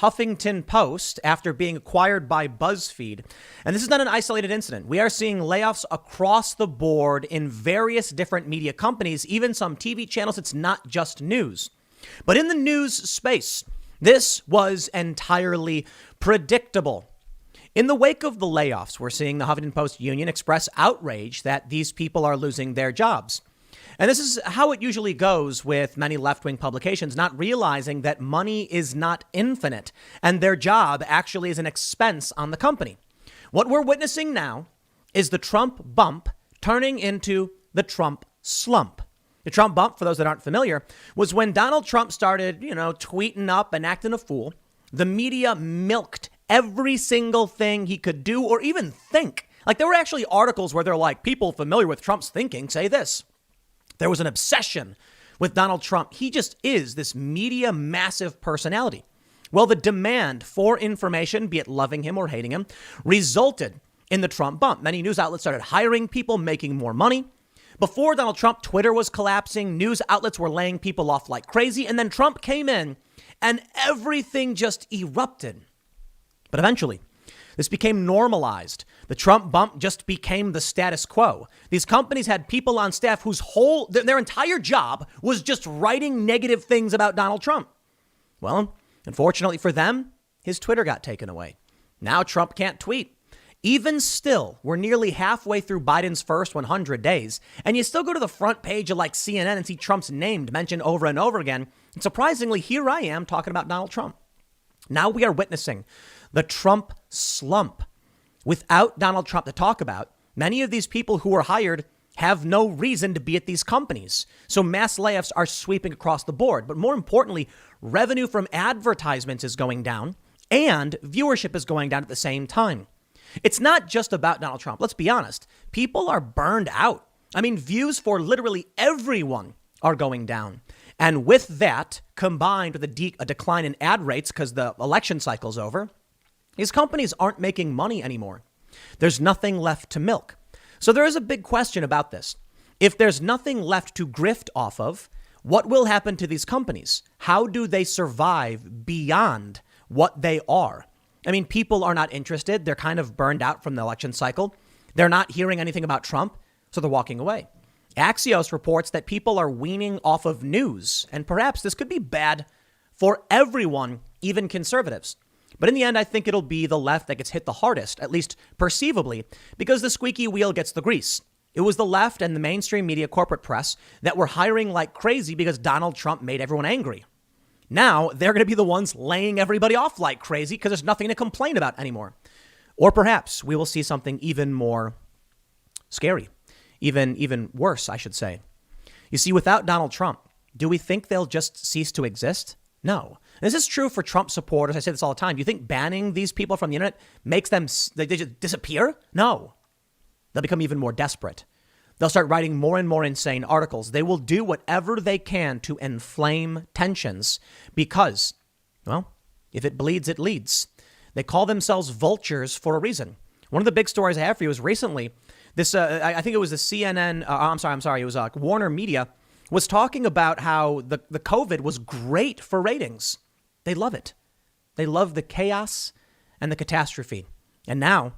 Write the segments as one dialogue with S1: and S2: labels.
S1: Huffington Post after being acquired by BuzzFeed. And this is not an isolated incident. We are seeing layoffs across the board in various different media companies, even some TV channels. It's not just news. But in the news space, this was entirely predictable. In the wake of the layoffs, we're seeing the Huffington Post union express outrage that these people are losing their jobs. And this is how it usually goes with many left-wing publications, not realizing that money is not infinite and their job actually is an expense on the company. What we're witnessing now is the Trump bump turning into the Trump slump. The Trump bump, for those that aren't familiar, was when Donald Trump started, tweeting up and acting a fool. The media milked every single thing he could do or even think. Like there were actually articles where they're like, people familiar with Trump's thinking say this. There was an obsession with Donald Trump. He just is this media massive personality. Well, the demand for information, be it loving him or hating him, resulted in the Trump bump. Many news outlets started hiring people, making more money. Before Donald Trump, Twitter was collapsing. News outlets were laying people off like crazy. And then Trump came in and everything just erupted. But eventually, this became normalized. The Trump bump just became the status quo. These companies had people on staff whose their entire job was just writing negative things about Donald Trump. Well, unfortunately for them, his Twitter got taken away. Now Trump can't tweet. Even still, we're nearly halfway through Biden's first 100 days, and you still go to the front page of like CNN and see Trump's name mentioned over and over again. And surprisingly, here I am talking about Donald Trump. Now we are witnessing the Trump slump. Without Donald Trump to talk about, many of these people who were hired have no reason to be at these companies. So mass layoffs are sweeping across the board. But more importantly, revenue from advertisements is going down and viewership is going down at the same time. It's not just about Donald Trump. Let's be honest. People are burned out. I mean, views for literally everyone are going down. And with that, combined with a decline in ad rates because the election cycle's over, these companies aren't making money anymore. There's nothing left to milk. So there is a big question about this. If there's nothing left to grift off of, what will happen to these companies? How do they survive beyond what they are? I mean, people are not interested. They're kind of burned out from the election cycle. They're not hearing anything about Trump, so they're walking away. Axios reports that people are weaning off of news, and perhaps this could be bad for everyone, even conservatives. But in the end, I think it'll be the left that gets hit the hardest, at least perceivably, because the squeaky wheel gets the grease. It was the left and the mainstream media corporate press that were hiring like crazy because Donald Trump made everyone angry. Now they're going to be the ones laying everybody off like crazy because there's nothing to complain about anymore. Or perhaps we will see something even more scary, even worse, I should say. You see, without Donald Trump, do we think they'll just cease to exist? No. This is true for Trump supporters. I say this all the time. Do you think banning these people from the internet makes them, they just disappear? No. They'll become even more desperate. They'll start writing more and more insane articles. They will do whatever they can to inflame tensions because, well, if it bleeds, it leads. They call themselves vultures for a reason. One of the big stories I have for you is recently this, I think it was the CNN, it was Warner Media was talking about how the COVID was great for ratings. They love it. They love the chaos and the catastrophe. And now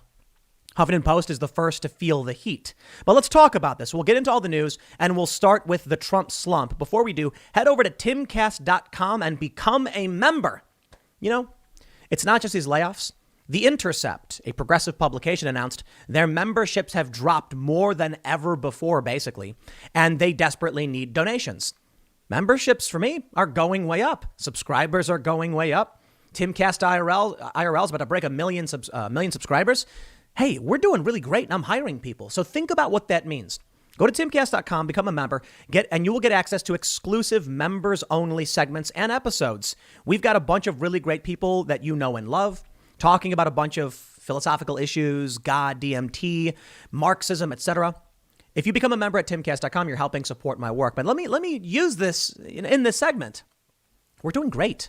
S1: Huffington Post is the first to feel the heat. But let's talk about this. We'll get into all the news and we'll start with the Trump slump. Before we do, head over to timcast.com and become a member. You know, it's not just these layoffs. The Intercept, a progressive publication, announced their memberships have dropped more than ever before, basically, and they desperately need donations. Memberships, for me, are going way up. Subscribers are going way up. Timcast IRL is about to break a million subscribers. Hey, we're doing really great, and I'm hiring people. So think about what that means. Go to timcast.com, become a member, and you will get access to exclusive members-only segments and episodes. We've got a bunch of really great people that you know and love, talking about a bunch of philosophical issues, God, DMT, Marxism, etc. If you become a member at timcast.com, you're helping support my work. But let me use this in this segment. We're doing great.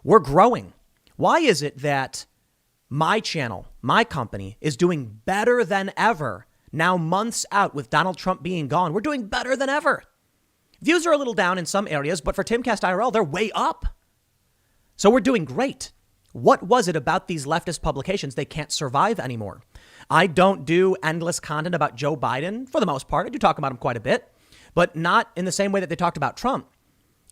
S1: We're growing. Why is it that my channel, my company, is doing better than ever now months out with Donald Trump being gone? We're doing better than ever. Views are a little down in some areas, but for Timcast IRL, they're way up. So we're doing great. What was it about these leftist publications they can't survive anymore? I don't do endless content about Joe Biden for the most part. I do talk about him quite a bit, but not in the same way that they talked about Trump.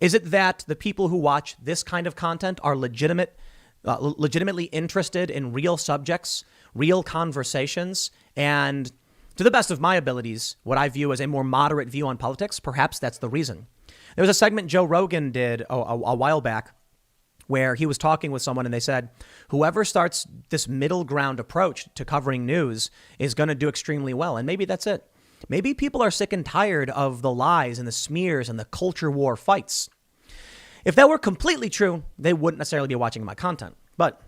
S1: Is it that the people who watch this kind of content are legitimately interested in real subjects, real conversations, and to the best of my abilities, what I view as a more moderate view on politics? Perhaps that's the reason. There was a segment Joe Rogan did a while back where he was talking with someone and they said, whoever starts this middle ground approach to covering news is going to do extremely well. And maybe that's it. Maybe people are sick and tired of the lies and the smears and the culture war fights. If that were completely true, they wouldn't necessarily be watching my content. But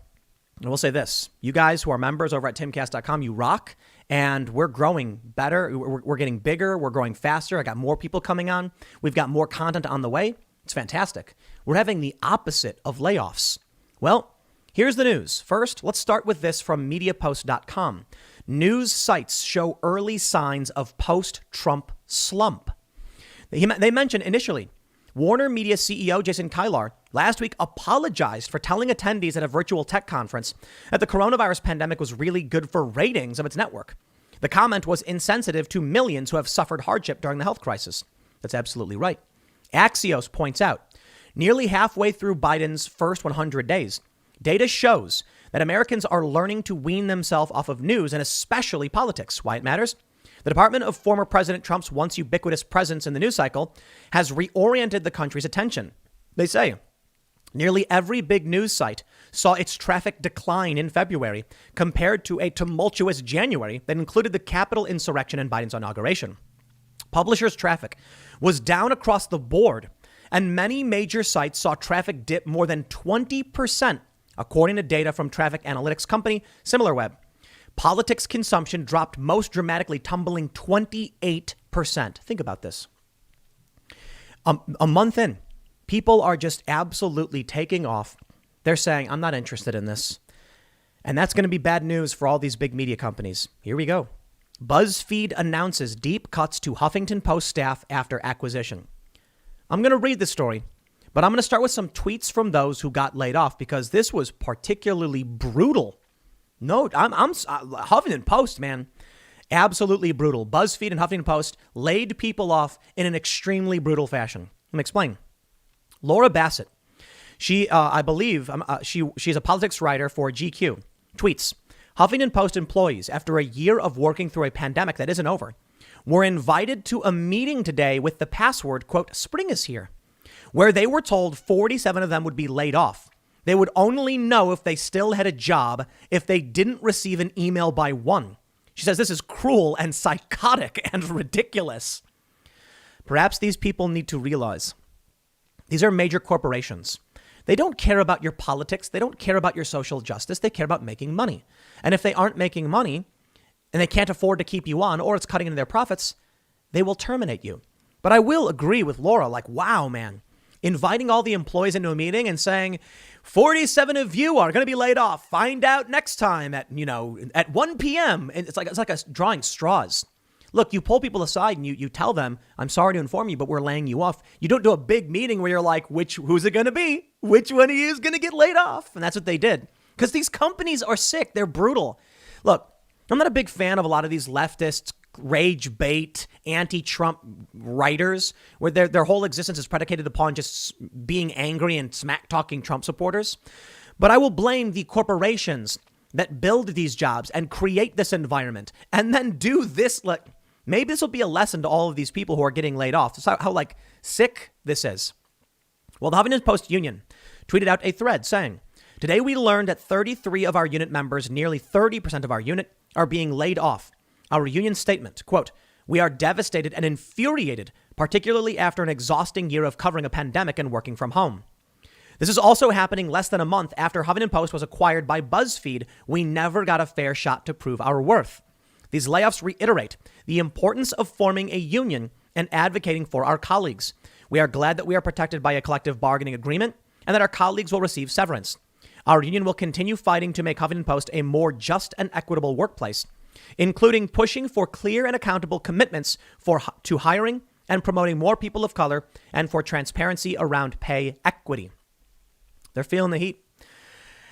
S1: I will say this, you guys who are members over at timcast.com, you rock, and we're growing better. We're getting bigger. We're growing faster. I got more people coming on. We've got more content on the way. It's fantastic. We're having the opposite of layoffs. Well, here's the news. First, let's start with this from MediaPost.com. News sites show early signs of post-Trump slump. They mentioned initially, Warner Media CEO Jason Kilar last week apologized for telling attendees at a virtual tech conference that the coronavirus pandemic was really good for ratings of its network. The comment was insensitive to millions who have suffered hardship during the health crisis. That's absolutely right. Axios points out, nearly halfway through Biden's first 100 days, data shows that Americans are learning to wean themselves off of news and especially politics. Why it matters? The department of former President Trump's once ubiquitous presence in the news cycle has reoriented the country's attention. They say nearly every big news site saw its traffic decline in February compared to a tumultuous January that included the Capitol insurrection and Biden's inauguration. Publishers' traffic was down across the board, and many major sites saw traffic dip more than 20%, according to data from traffic analytics company SimilarWeb. Politics consumption dropped most dramatically, tumbling 28%. Think about this. A month in, people are just absolutely taking off. They're saying, I'm not interested in this. And that's going to be bad news for all these big media companies. Here we go. BuzzFeed announces deep cuts to Huffington Post staff after acquisition. I'm going to read the story, but I'm going to start with some tweets from those who got laid off because this was particularly brutal. No, I'm Huffington Post, man. Absolutely brutal. BuzzFeed and Huffington Post laid people off in an extremely brutal fashion. Let me explain. Laura Bassett, she's a politics writer for GQ, tweets, Huffington Post employees, after a year of working through a pandemic that isn't over, were invited to a meeting today with the password, quote, spring is here, where they were told 47 of them would be laid off. They would only know if they still had a job if they didn't receive an email by 1. She says this is cruel and psychotic and ridiculous. Perhaps these people need to realize these are major corporations. They don't care about your politics. They don't care about your social justice. They care about making money. And if they aren't making money and they can't afford to keep you on or it's cutting into their profits, they will terminate you. But I will agree with Laura, like, wow, man, inviting all the employees into a meeting and saying 47 of you are going to be laid off. Find out next time at 1 p.m. And it's like us drawing straws. Look, you pull people aside and you tell them, I'm sorry to inform you, but we're laying you off. You don't do a big meeting where you're like, who's it going to be? Which one of you is going to get laid off? And that's what they did. Because these companies are sick. They're brutal. Look, I'm not a big fan of a lot of these leftist rage bait, anti-Trump writers where their whole existence is predicated upon just being angry and smack talking Trump supporters. But I will blame the corporations that build these jobs and create this environment and then do this. Like, maybe this will be a lesson to all of these people who are getting laid off. That's how sick this is. Well, the Huffington Post union tweeted out a thread saying, today we learned that 33 of our unit members, nearly 30% of our unit, are being laid off. Our union statement, quote, we are devastated and infuriated, particularly after an exhausting year of covering a pandemic and working from home. This is also happening less than a month after Huffington Post was acquired by BuzzFeed. We never got a fair shot to prove our worth. These layoffs reiterate the importance of forming a union and advocating for our colleagues. We are glad that we are protected by a collective bargaining agreement and that our colleagues will receive severance. Our union will continue fighting to make Huffington Post a more just and equitable workplace, including pushing for clear and accountable commitments to hiring and promoting more people of color and for transparency around pay equity. They're feeling the heat.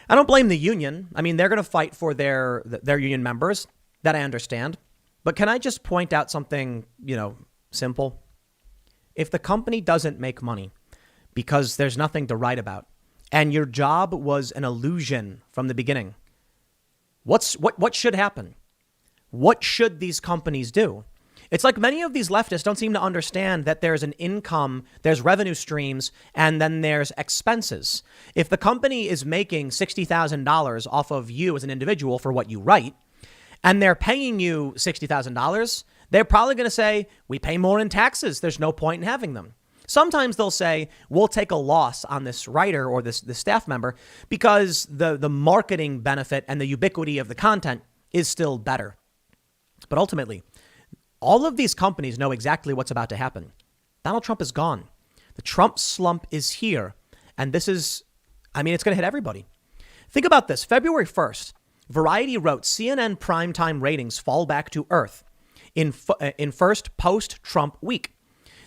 S1: I don't blame the union. I mean, they're going to fight for their union members. That I understand. But can I just point out something, simple? If the company doesn't make money because there's nothing to write about and your job was an illusion from the beginning, what should happen? What should these companies do? It's like many of these leftists don't seem to understand that there's an income, there's revenue streams, and then there's expenses. If the company is making $60,000 off of you as an individual for what you write, and they're paying you $60,000, they're probably going to say, we pay more in taxes. There's no point in having them. Sometimes they'll say, we'll take a loss on this writer or this staff member because the marketing benefit and the ubiquity of the content is still better. But ultimately, all of these companies know exactly what's about to happen. Donald Trump is gone. The Trump slump is here. And this is, it's going to hit everybody. Think about this. February 1st, Variety wrote CNN primetime ratings fall back to earth in first post-Trump week.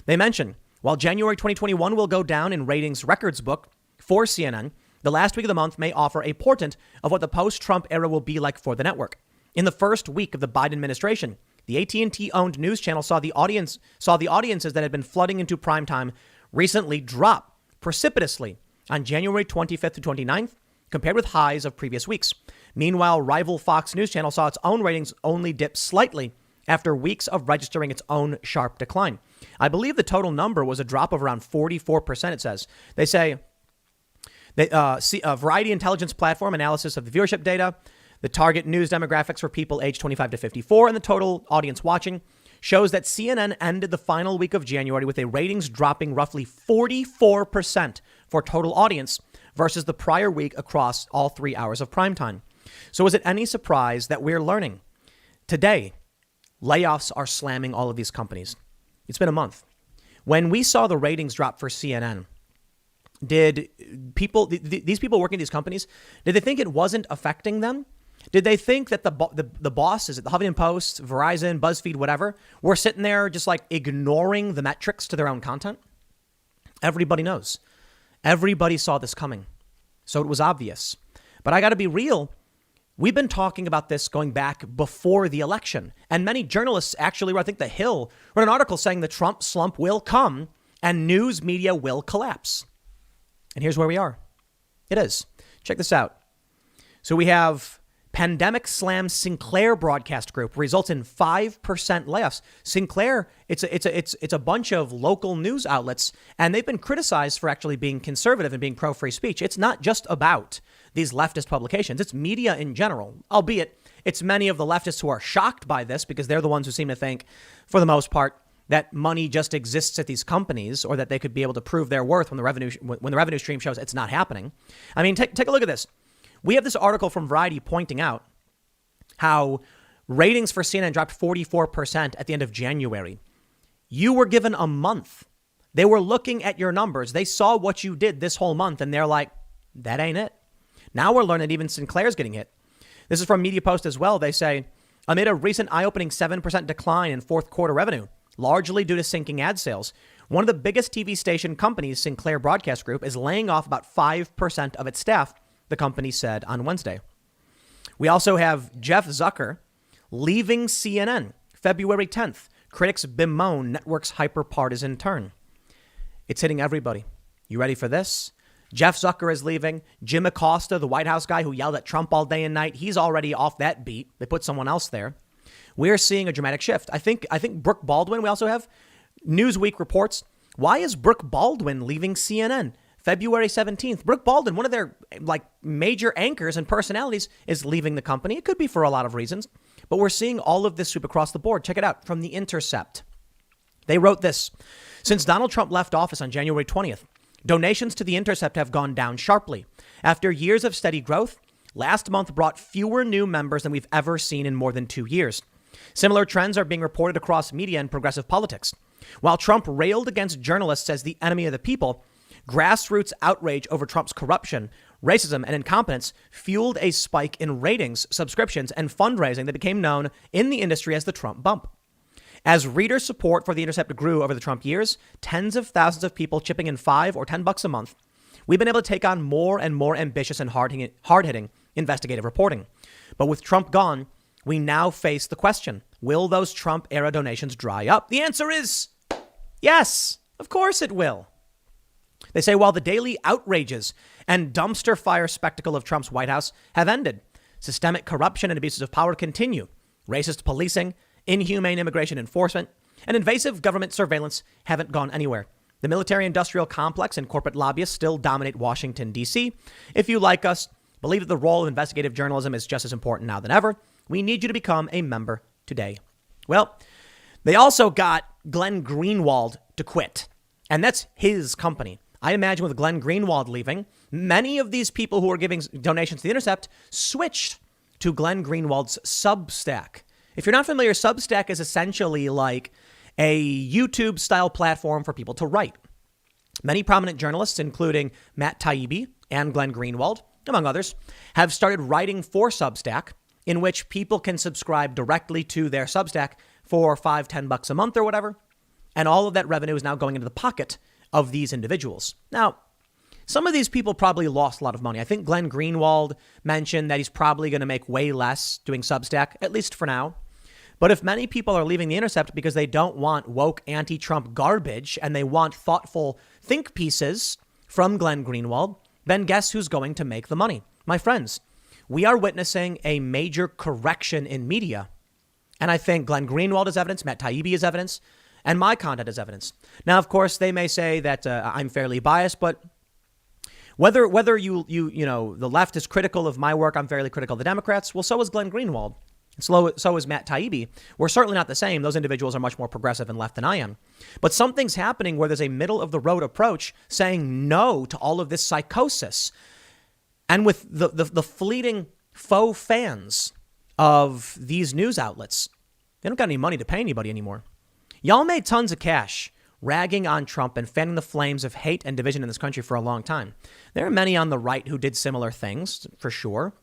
S1: They mention, while January 2021 will go down in ratings records book for CNN, the last week of the month may offer a portent of what the post-Trump era will be like for the network. In the first week of the Biden administration, the AT&T-owned news channel saw the audiences that had been flooding into primetime recently drop precipitously on January 25th to 29th, compared with highs of previous weeks. Meanwhile, rival Fox News channel saw its own ratings only dip slightly after weeks of registering its own sharp decline. I believe the total number was a drop of around 44%, it says. They say, Variety Intelligence Platform analysis of the viewership data, the target news demographics for people aged 25 to 54, and the total audience watching shows that CNN ended the final week of January with a ratings dropping roughly 44% for total audience versus the prior week across all 3 hours of primetime. So is it any surprise that we're learning today layoffs are slamming all of these companies? It's been a month. When we saw the ratings drop for CNN, did these people working at these companies, did they think it wasn't affecting them? Did they think that the bosses at the Huffington Post, Verizon, BuzzFeed, whatever, were sitting there just like ignoring the metrics to their own content? Everybody knows. Everybody saw this coming. So it was obvious. But I got to be real. We've been talking about this going back before the election. And many journalists actually, I think The Hill, wrote an article saying the Trump slump will come and news media will collapse. And here's where we are. It is. Check this out. So we have pandemic slams Sinclair broadcast group results in 5% layoffs. Sinclair, it's a bunch of local news outlets, and they've been criticized for actually being conservative and being pro-free speech. It's not just about these leftist publications. It's media in general, albeit it's many of the leftists who are shocked by this because they're the ones who seem to think, for the most part, that money just exists at these companies or that they could be able to prove their worth when the revenue stream shows it's not happening. I mean, take a look at this. We have this article from Variety pointing out how ratings for CNN dropped 44% at the end of January. You were given a month. They were looking at your numbers. They saw what you did this whole month, and they're like, that ain't it. Now we're learning that even Sinclair's getting hit. This is from Media Post as well. They say, amid a recent eye-opening 7% decline in fourth quarter revenue, largely due to sinking ad sales, one of the biggest TV station companies, Sinclair Broadcast Group, is laying off about 5% of its staff, the company said on Wednesday. We also have Jeff Zucker leaving CNN February 10th. Critics bemoan network's hyper-partisan turn. It's hitting everybody. You ready for this? Jeff Zucker is leaving. Jim Acosta, the White House guy who yelled at Trump all day and night, he's already off that beat. They put someone else there. We're seeing a dramatic shift. I think Brooke Baldwin, we also have Newsweek reports. Why is Brooke Baldwin leaving CNN? February 17th, Brooke Baldwin, one of their major anchors and personalities, is leaving the company. It could be for a lot of reasons, but we're seeing all of this sweep across the board. Check it out from The Intercept. They wrote this. Since Donald Trump left office on January 20th, donations to The Intercept have gone down sharply. After years of steady growth, last month brought fewer new members than we've ever seen in more than 2 years. Similar trends are being reported across media and progressive politics. While Trump railed against journalists as the enemy of the people, grassroots outrage over Trump's corruption, racism, and incompetence fueled a spike in ratings, subscriptions, and fundraising that became known in the industry as the Trump bump. As reader support for The Intercept grew over the Trump years, tens of thousands of people chipping in $5 or $10 a month, we've been able to take on more and more ambitious and hard-hitting investigative reporting. But with Trump gone, we now face the question, will those Trump-era donations dry up? The answer is yes, of course it will. They say while the daily outrages and dumpster fire spectacle of Trump's White House have ended, systemic corruption and abuses of power continue. Racist policing, inhumane immigration enforcement, and invasive government surveillance haven't gone anywhere. The military-industrial complex and corporate lobbyists still dominate Washington, D.C. If you, like us, believe that the role of investigative journalism is just as important now than ever, we need you to become a member today. Well, they also got Glenn Greenwald to quit, and that's his company. I imagine with Glenn Greenwald leaving, many of these people who are giving donations to The Intercept switched to Glenn Greenwald's Substack. If you're not familiar, Substack is essentially like a YouTube-style platform for people to write. Many prominent journalists, including Matt Taibbi and Glenn Greenwald, among others, have started writing for Substack, in which people can subscribe directly to their Substack for $5-10 a month or whatever. And all of that revenue is now going into the pocket of these individuals. Now, some of these people probably lost a lot of money. I think Glenn Greenwald mentioned that he's probably going to make way less doing Substack, at least for now. But if many people are leaving The Intercept because they don't want woke anti-Trump garbage and they want thoughtful think pieces from Glenn Greenwald, then guess who's going to make the money? My friends, we are witnessing a major correction in media. And I think Glenn Greenwald is evidence, Matt Taibbi is evidence, and my content is evidence. Now, of course, they may say that I'm fairly biased, but whether you know, the left is critical of my work, I'm fairly critical of the Democrats. Well, so is Glenn Greenwald. So is Matt Taibbi. We're certainly not the same. Those individuals are much more progressive and left than I am. But something's happening where there's a middle of the road approach saying no to all of this psychosis. And with the fleeting faux fans of these news outlets, they don't got any money to pay anybody anymore. Y'all made tons of cash ragging on Trump and fanning the flames of hate and division in this country for a long time. There are many on the right who did similar things, for sure.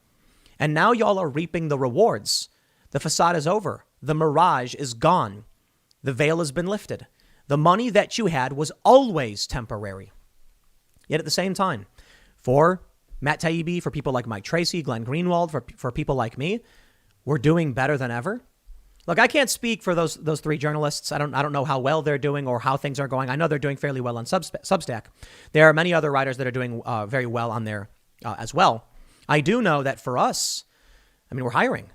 S1: And now y'all are reaping the rewards. The facade is over. The mirage is gone. The veil has been lifted. The money that you had was always temporary. Yet at the same time, for Matt Taibbi, for people like Mike Tracy, Glenn Greenwald, for people like me, we're doing better than ever. Look, I can't speak for those three journalists. I don't know how well they're doing or how things are going. I know they're doing fairly well on Substack. There are many other writers that are doing very well on there as well. I do know that for us, I mean, we're hiring.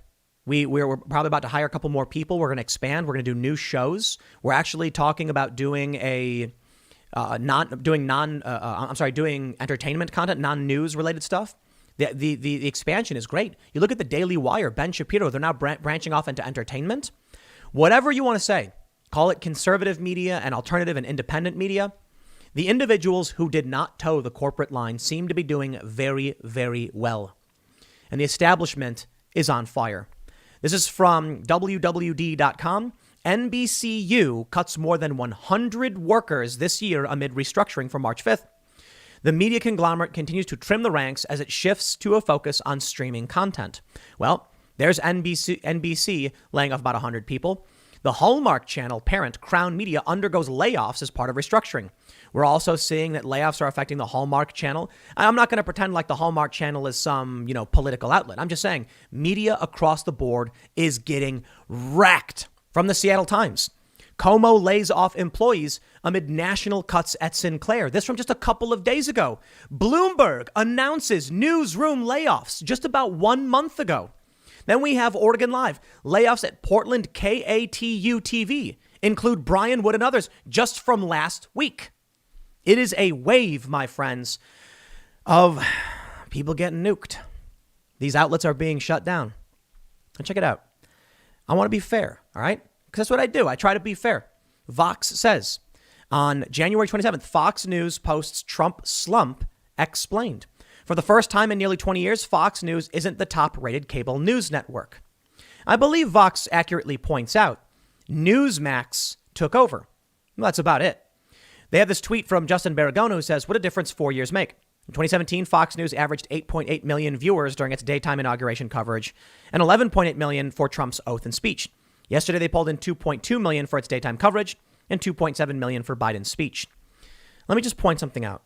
S1: We're probably about to hire a couple more people. We're going to expand. We're going to do new shows. We're actually talking about doing doing entertainment content, non-news related stuff. The expansion is great. You look at the Daily Wire, Ben Shapiro, they're now branching off into entertainment. Whatever you want to say, call it conservative media and alternative and independent media. The individuals who did not toe the corporate line seem to be doing very, very well. And the establishment is on fire. This is from WWD.com. NBCU cuts more than 100 workers this year amid restructuring for March 5th. The media conglomerate continues to trim the ranks as it shifts to a focus on streaming content. Well, there's NBC laying off about 100 people. The Hallmark Channel parent Crown Media undergoes layoffs as part of restructuring. We're also seeing that layoffs are affecting the Hallmark Channel. I'm not going to pretend like the Hallmark Channel is some, political outlet. I'm just saying media across the board is getting wrecked. From the Seattle Times, Como lays off employees amid national cuts at Sinclair. This from just a couple of days ago. Bloomberg announces newsroom layoffs just about 1 month ago. Then we have Oregon Live. Layoffs at Portland KATU TV include Brian Wood and others just from last week. It is a wave, my friends, of people getting nuked. These outlets are being shut down. And check it out. I want to be fair, all right? Because that's what I do. I try to be fair. Vox says on January 27th, Fox News posts Trump slump explained. For the first time in nearly 20 years, Fox News isn't the top-rated cable news network. I believe Vox accurately points out Newsmax took over. Well, that's about it. They have this tweet from Justin Barragono who says, what a difference 4 years make. In 2017, Fox News averaged 8.8 million viewers during its daytime inauguration coverage and 11.8 million for Trump's oath and speech. Yesterday, they pulled in 2.2 million for its daytime coverage and 2.7 million for Biden's speech. Let me just point something out.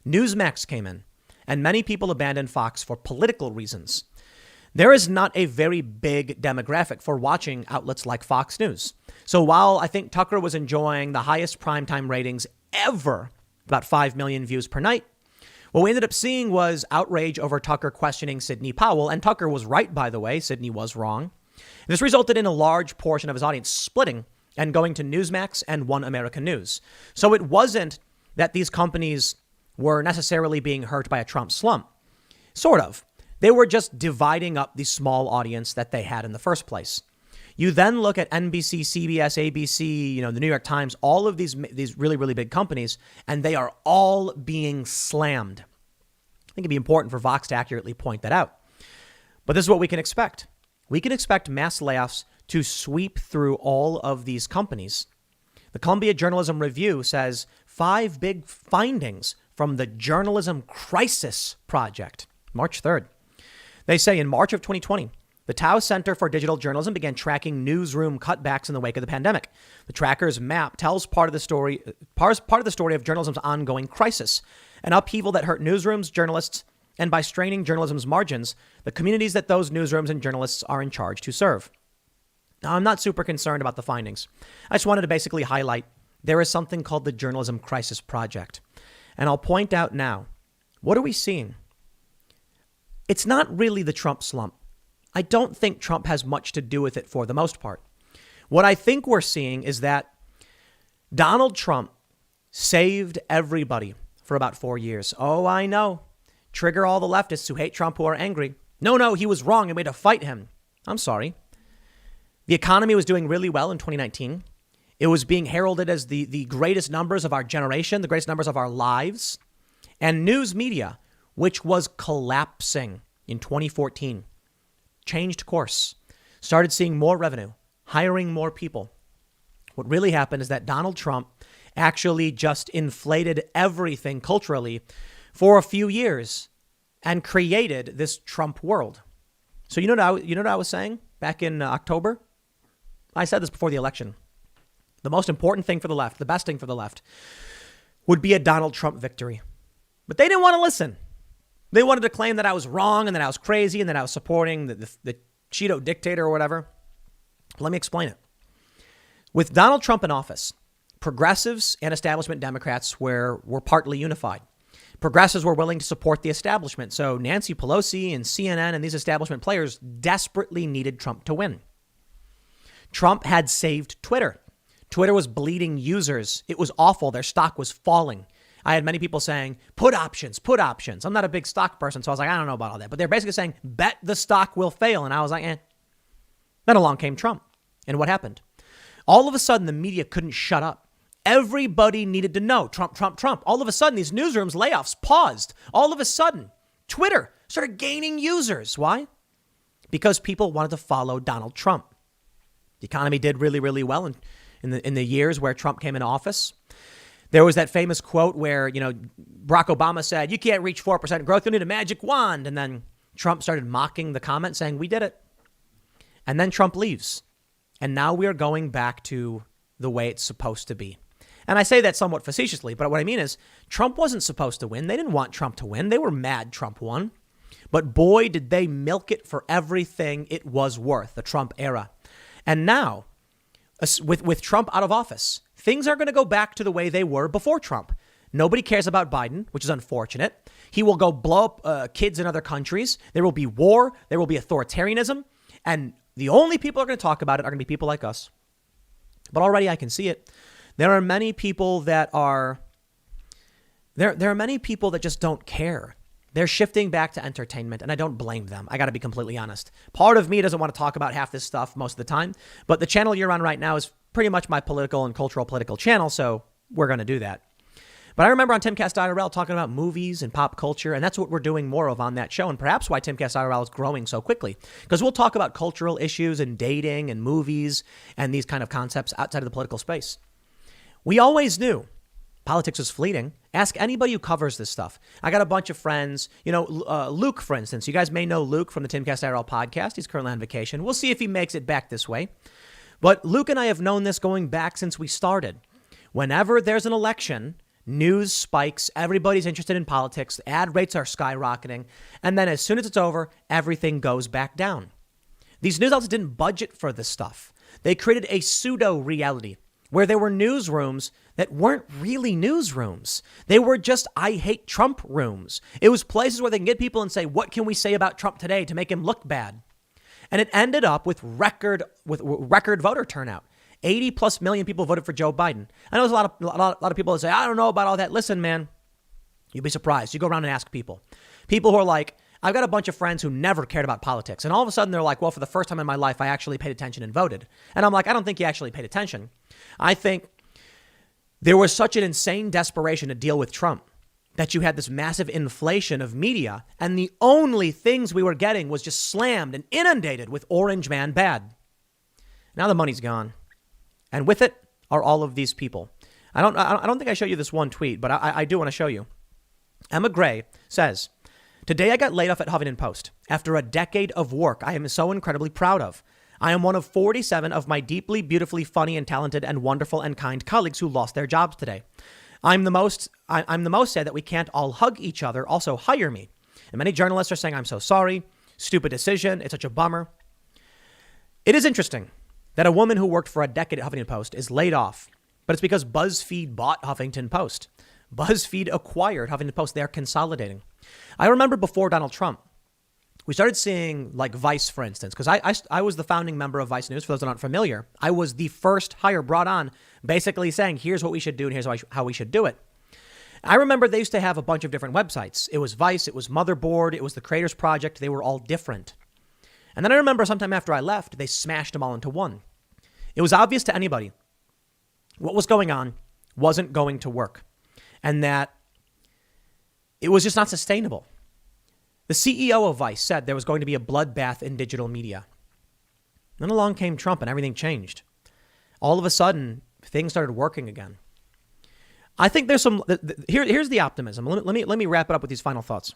S1: Newsmax came in, and many people abandoned Fox for political reasons. There is not a very big demographic for watching outlets like Fox News. So while I think Tucker was enjoying the highest primetime ratings ever, about 5 million views per night, what we ended up seeing was outrage over Tucker questioning Sidney Powell. And Tucker was right, by the way. Sidney was wrong. This resulted in a large portion of his audience splitting and going to Newsmax and One American News. So it wasn't that these companies were necessarily being hurt by a Trump slump. Sort of. They were just dividing up the small audience that they had in the first place. You then look at NBC, CBS, ABC, the New York Times, all of these really, really big companies, and they are all being slammed. I think it'd be important for Vox to accurately point that out. But this is what we can expect. We can expect mass layoffs to sweep through all of these companies. The Columbia Journalism Review says 5 big findings from the Journalism Crisis Project, March 3rd. They say in March of 2020, the Tao Center for Digital Journalism began tracking newsroom cutbacks in the wake of the pandemic. The tracker's map tells part of the story of journalism's ongoing crisis, an upheaval that hurt newsrooms, journalists, and by straining journalism's margins, the communities that those newsrooms and journalists are in charge to serve. Now, I'm not super concerned about the findings. I just wanted to basically highlight there is something called the Journalism Crisis Project. And I'll point out now, what are we seeing? It's not really the Trump slump. I don't think Trump has much to do with it for the most part. What I think we're seeing is that Donald Trump saved everybody for about 4 years. Oh, I know. Trigger all the leftists who hate Trump who are angry. No, he was wrong and we had to fight him. I'm sorry. The economy was doing really well in 2019. It was being heralded as the greatest numbers of our generation, the greatest numbers of our lives. And news media, which was collapsing in 2014, changed course, started seeing more revenue, hiring more people. What really happened is that Donald Trump actually just inflated everything culturally for a few years and created this Trump world. So you know what I was saying back in October? I said this before the election. The most important thing for the left, the best thing for the left, would be a Donald Trump victory. But they didn't want to listen. They wanted to claim that I was wrong and that I was crazy and that I was supporting the Cheeto dictator or whatever. Let me explain it. With Donald Trump in office, progressives and establishment Democrats were partly unified. Progressives were willing to support the establishment. So Nancy Pelosi and CNN and these establishment players desperately needed Trump to win. Trump had saved Twitter. Twitter was bleeding users. It was awful. Their stock was falling. I had many people saying, put options. I'm not a big stock person, so I was like, I don't know about all that. But they're basically saying, bet the stock will fail. And I was like, eh. Then along came Trump. And what happened? All of a sudden, the media couldn't shut up. Everybody needed to know Trump. All of a sudden, these newsrooms, layoffs paused. All of a sudden, Twitter started gaining users. Why? Because people wanted to follow Donald Trump. The economy did really, really well in the years where Trump came into office. There was that famous quote where, Barack Obama said, you can't reach 4% growth. You need a magic wand. And then Trump started mocking the comment saying, we did it. And then Trump leaves. And now we are going back to the way it's supposed to be. And I say that somewhat facetiously, but what I mean is Trump wasn't supposed to win. They didn't want Trump to win. They were mad Trump won. But boy, did they milk it for everything it was worth, the Trump era. And now, with Trump out of office, things are going to go back to the way they were before Trump. Nobody cares about Biden, which is unfortunate. He will go blow up kids in other countries. There will be war. There will be authoritarianism. And the only people who are going to talk about it are going to be people like us. But already I can see it. There are many people that are there are many people that just don't care. They're shifting back to entertainment, and I don't blame them. I got to be completely honest. Part of me doesn't want to talk about half this stuff most of the time, but the channel you're on right now is pretty much my political and political channel, so we're going to do that. But I remember on Timcast IRL talking about movies and pop culture, and that's what we're doing more of on that show, and perhaps why Timcast IRL is growing so quickly, because we'll talk about cultural issues and dating and movies and these kind of concepts outside of the political space. We always knew politics was fleeting. Ask anybody who covers this stuff. I got a bunch of friends, Luke, for instance. You guys may know Luke from the Timcast IRL podcast. He's currently on vacation. We'll see if he makes it back this way. But Luke and I have known this going back since we started. Whenever there's an election, news spikes, everybody's interested in politics, ad rates are skyrocketing, and then as soon as it's over, everything goes back down. These news outlets didn't budget for this stuff. They created a pseudo-reality where there were newsrooms that weren't really newsrooms. They were just I hate Trump rooms. It was places where they can get people and say, what can we say about Trump today to make him look bad? And it ended up with record voter turnout. 80 plus million people voted for Joe Biden. I know there's a lot of people that say, I don't know about all that. Listen, man, you'd be surprised. You go around and ask people who are like, I've got a bunch of friends who never cared about politics. And all of a sudden they're like, well, for the first time in my life, I actually paid attention and voted. And I'm like, I don't think you actually paid attention. I think there was such an insane desperation to deal with Trump that you had this massive inflation of media. And the only things we were getting was just slammed and inundated with Orange Man bad. Now the money's gone. And with it are all of these people. I don't think I showed you this one tweet, but I do want to show you. Emma Gray says, today I got laid off at Huffington Post after a decade of work I am so incredibly proud of. I am one of 47 of my deeply, beautifully funny and talented and wonderful and kind colleagues who lost their jobs today. I'm the most sad that we can't all hug each other. Also hire me. And many journalists are saying, I'm so sorry. Stupid decision. It's such a bummer. It is interesting that a woman who worked for a decade at Huffington Post is laid off, but it's because BuzzFeed bought Huffington Post. BuzzFeed acquired Huffington Post. They're consolidating. I remember before Donald Trump, we started seeing like Vice, for instance, because I was the founding member of Vice News. For those that aren't familiar, I was the first hire brought on basically saying, here's what we should do and here's how we should do it. I remember they used to have a bunch of different websites. It was Vice, it was Motherboard, it was the Creators Project. They were all different. And then I remember sometime after I left, they smashed them all into one. It was obvious to anybody what was going on wasn't going to work and that it was just not sustainable. The CEO of Vice said there was going to be a bloodbath in digital media. Then along came Trump and everything changed. All of a sudden, things started working again. I think there's some, here's the optimism. Let me wrap it up with these final thoughts.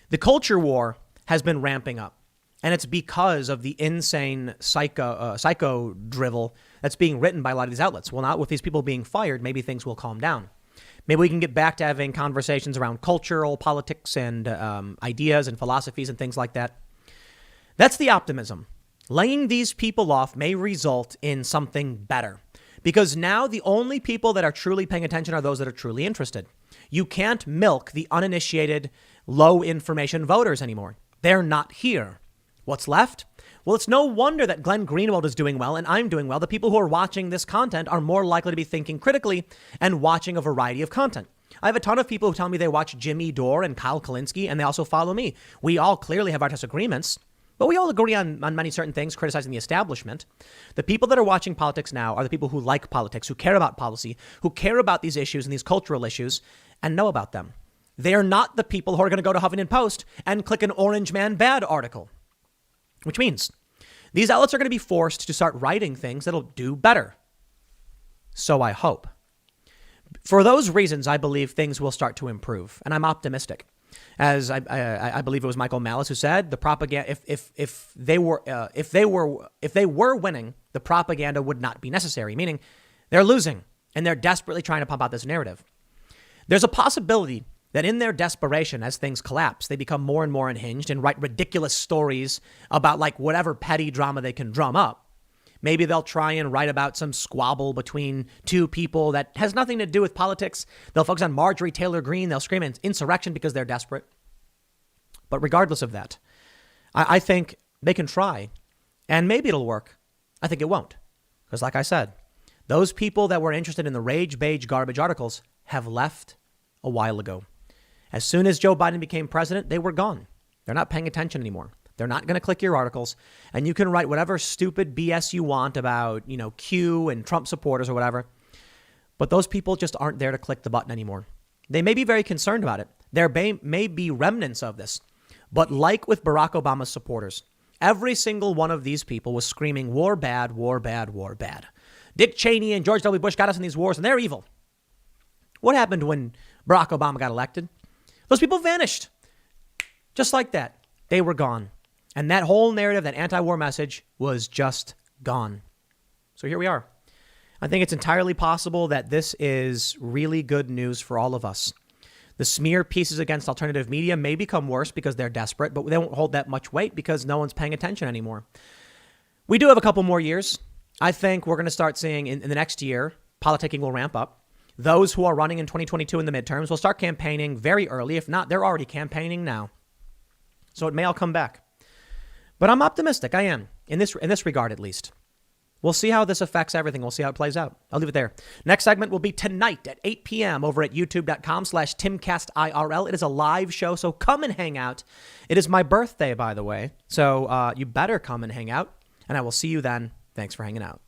S1: The culture war has been ramping up, and it's because of the insane psycho drivel that's being written by a lot of these outlets. Well, now with these people being fired, maybe things will calm down. Maybe we can get back to having conversations around cultural politics and ideas and philosophies and things like that. That's the optimism. Laying these people off may result in something better because now the only people that are truly paying attention are those that are truly interested. You can't milk the uninitiated, low information voters anymore. They're not here. What's left? Well, it's no wonder that Glenn Greenwald is doing well and I'm doing well. The people who are watching this content are more likely to be thinking critically and watching a variety of content. I have a ton of people who tell me they watch Jimmy Dore and Kyle Kalinske, and they also follow me. We all clearly have our disagreements, but we all agree on many certain things, criticizing the establishment. The people that are watching politics now are the people who like politics, who care about policy, who care about these issues and these cultural issues and know about them. They are not the people who are going to go to Huffington Post and click an Orange Man bad article. Which means these outlets are going to be forced to start writing things that'll do better. So I hope. For those reasons, I believe things will start to improve, and I'm optimistic. As I believe it was Michael Malice who said, the propaganda, if they were winning, the propaganda would not be necessary. Meaning, they're losing, and they're desperately trying to pump out this narrative. There's a possibility that in their desperation, as things collapse, they become more and more unhinged and write ridiculous stories about like whatever petty drama they can drum up. Maybe they'll try and write about some squabble between two people that has nothing to do with politics. They'll focus on Marjorie Taylor Greene. They'll scream insurrection because they're desperate. But regardless of that, I think they can try and maybe it'll work. I think it won't. Because like I said, those people that were interested in the rage beige garbage articles have left a while ago. As soon as Joe Biden became president, they were gone. They're not paying attention anymore. They're not going to click your articles. And you can write whatever stupid BS you want about, Q and Trump supporters or whatever. But those people just aren't there to click the button anymore. They may be very concerned about it. There may be remnants of this. But like with Barack Obama's supporters, every single one of these people was screaming war bad, war bad, war bad. Dick Cheney and George W. Bush got us in these wars and they're evil. What happened when Barack Obama got elected? Those people vanished. Just like that. They were gone. And that whole narrative, that anti-war message was just gone. So here we are. I think it's entirely possible that this is really good news for all of us. The smear pieces against alternative media may become worse because they're desperate, but they won't hold that much weight because no one's paying attention anymore. We do have a couple more years. I think we're going to start seeing in the next year, politicking will ramp up. Those who are running in 2022 in the midterms will start campaigning very early. If not, they're already campaigning now. So it may all come back. But I'm optimistic. I am, in this regard at least. We'll see how this affects everything. We'll see how it plays out. I'll leave it there. Next segment will be tonight at 8 p.m. over at youtube.com/TimCastIRL. It is a live show, so come and hang out. It is my birthday, by the way. So you better come and hang out. And I will see you then. Thanks for hanging out.